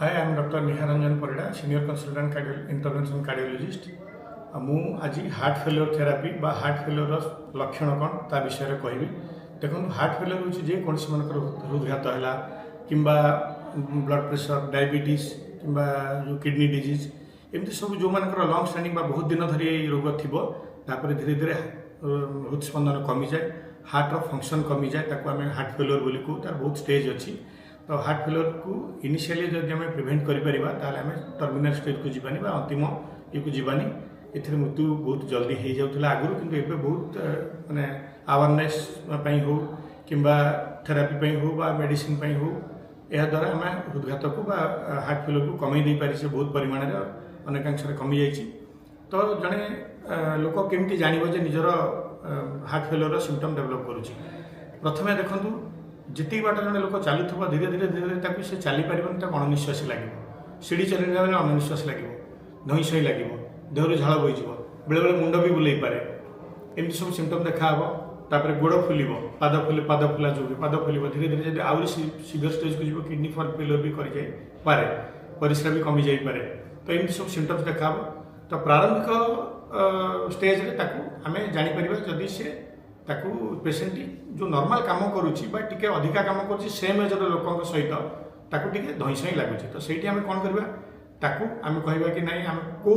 Hi, I am Dr. Niharanjan Parida, Senior Consultant Intervention Cardiologist. मु आज heart failure therapy बा heart failure लक्षण कौन ता विषय कहबी। देखो हार्ट फेल्योर हूँ जे कौन से हृदघात है कि ब्लड प्रेशर डायबिटीज कि जो किडनी डिजीज एमती सब जो मानकर लंग स्टैंडिंग बहुत दिन धरी रोग थी धीरे धीरे हृदस्पंदन कमी जाए हार्टर फंक्शन कमी जाए आम हार्ट फेल्योर बोली कहू तार बहुत स्टेज अच्छी। तो हार्ट फेल्योर को इनिशियली जब आम प्रिवेंट करें टर्मिनाल स्टेज को जीवानी अंतिम ये को जीवानी एथिरे मृत्यु बहुत जल्दी हो जाऊला आगुरी किंतु एबे बहुत माने अवेयरनेस हो कि थेरापी हो बा मेडिसिन हो यह द्वारा आम हृदघात को बा हार्ट फेल्योर को कमी दे पारी बहुत परिमाण अनेकांश कमी जाइए। तो जड़े लोक केमती जानव जे निजर हार्ट फेल्योर सिम्पटम डेभलप करुच्ची प्रथमे देखूँ जितनी बाट जड़े लोक चलुव धीरे धीरे धीरे धीरे से चली पार अणनिश्वासी लगे सीढ़ी चलने बेले अणनिश्वास लगे धई सई लगे देहर झाड़ बोज बेले बेले मुंड भी बुले पारे एमती सब सिम्पटम देखा तापर गोड़ फुल पाद फुला जो पाद फुल धीरे धीरे जब आउरी सीवियर स्टेज को जीव किडनी फेल्योर भी कर पारे परिस्रा भी कमी जापे तो एमती सब सिम्पटम्स देखा तो प्रारंभिक स्टेज रे आम जापर जदि से पेसेंट जो नॉर्मल काम करुच्ची टी अधिका काम कर सेम एजर लोक सहित ताकू धई सई लगुच तो सही आम कौन करवा ताकू आम कहवा कि नहीं आम कौ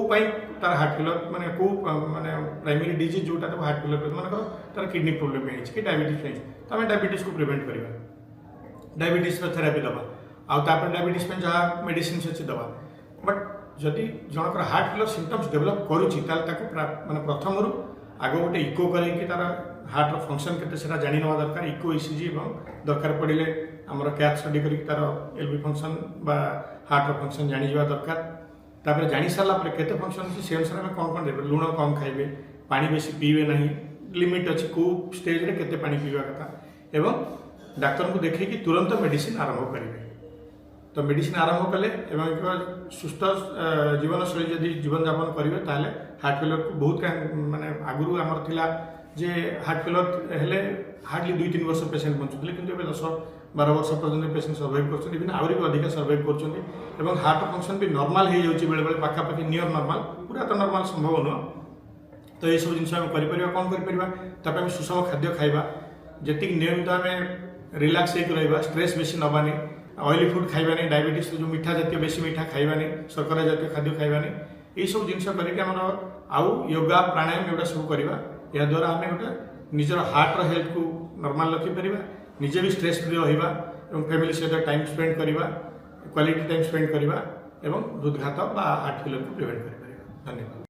तार हार्ट फेल्योर माने कौ माने प्राइमरी डिजीज जोटा तो हार्ट फेल्योर मानकर तार किडनी प्रोब्लेम कि डायबिटीज तो आम डायबिटीज को प्रिवेंट करवा डायबिटीज थेरापी दवा आउे डायबिटीज जहाँ मेडिसिन अच्छी दवा बट जदि जनकर हार्ट फेल्योर सिम्पटम्स डेभलप करुच्ची माने प्रथम आग गोटे इको कर तार हार्टर फंक्शन के जानी ना दरकार इको ईसीजी दरकार पड़े आमर कैथ स्टडी कर तार एलबी फंक्शन बा हार्टर फंक्शन जानी जावा दरकार तापर जानी सारा केते फंक्शन अच्छी से अनुसार आम कौन कौन देवे लुण कम खाइबे पानी बेसी पीबे नहीं लिमिट अच्छी कौ स्टेज रे केते पानी पीवा कथा एवं डाक्तर को देखिए तुरंत मेडिसिन आरंभ करेंगे। तो मेडिसिन आरंभ कले एवं सुस्थ जीवन शैली जदि जीवन यापन करेंगे ताहले हार्ट फेल्योर को बहुत माने आगुरी आमर थिला जे हार्ट फेल्योर हेले हार्डली 2-3 वर्ष पेसेंट बचुले किंतु 10-12 वर्ष पर्यटन पेसेंट सर्वाइव कर इवन आहरी भी अधिक सर्वाइव कर हार्ट फंक्शन भी नॉर्मल हो जाए बेले बेले पाखापाखि नियर नॉर्मल पूरा तो नॉर्मल संभव नुह। तो ये सब जिन कौन कर सुषम खाद्य खाइबा जी नियमित आम रिलैक्स होकर स्ट्रेस बेसी नबानी ऑयली फूड खाइबानी डायबिटीज जो मीठा जातीय बेसी मीठा खाइबानी शर्करा जातीय खाद्य खाइबानी ये सब जिन करके आउ योगा प्राणायाम एगुड़ा सब करवा या द्वारा आम गोटे निजर हार्टर हेल्थ को नॉर्मल रखिपर निजे भी स्ट्रेस फ्री रहा फैमिली सहित टाइम स्पेंड करवा क्वालिटी टाइम स्पेंड करवा हृदघात बा हार्ट फेल्योर को प्रिवेंट कर। धन्यवाद।